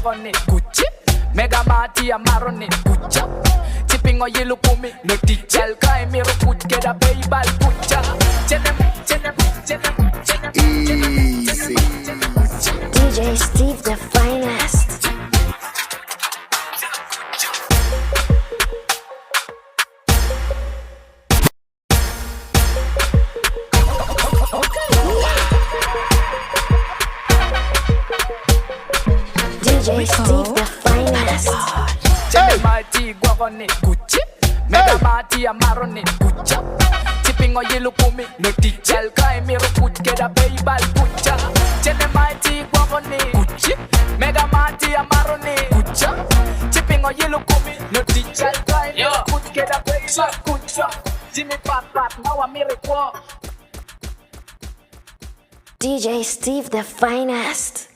guagone Gucci Mega Marty Amarone Gucci Chipping o yellow kumi No tichal kai miro kut Keda baybal kucha Chenem Easy. DJ Steve the finest. DJ Steve the finest. Chenem Marty guagone Gucci Mega Marty Amarone Gucci Chipping o yellow kumi No tichal kai miro kut Keda baybal kucha Chenem Marty guagone Gucci Mega Marty Amarone Gucci Chipping o yellow kumi No tichal kai miro kut Keda baybal kucha Jimmy Pat now I'm miracle DJ Steve the finest.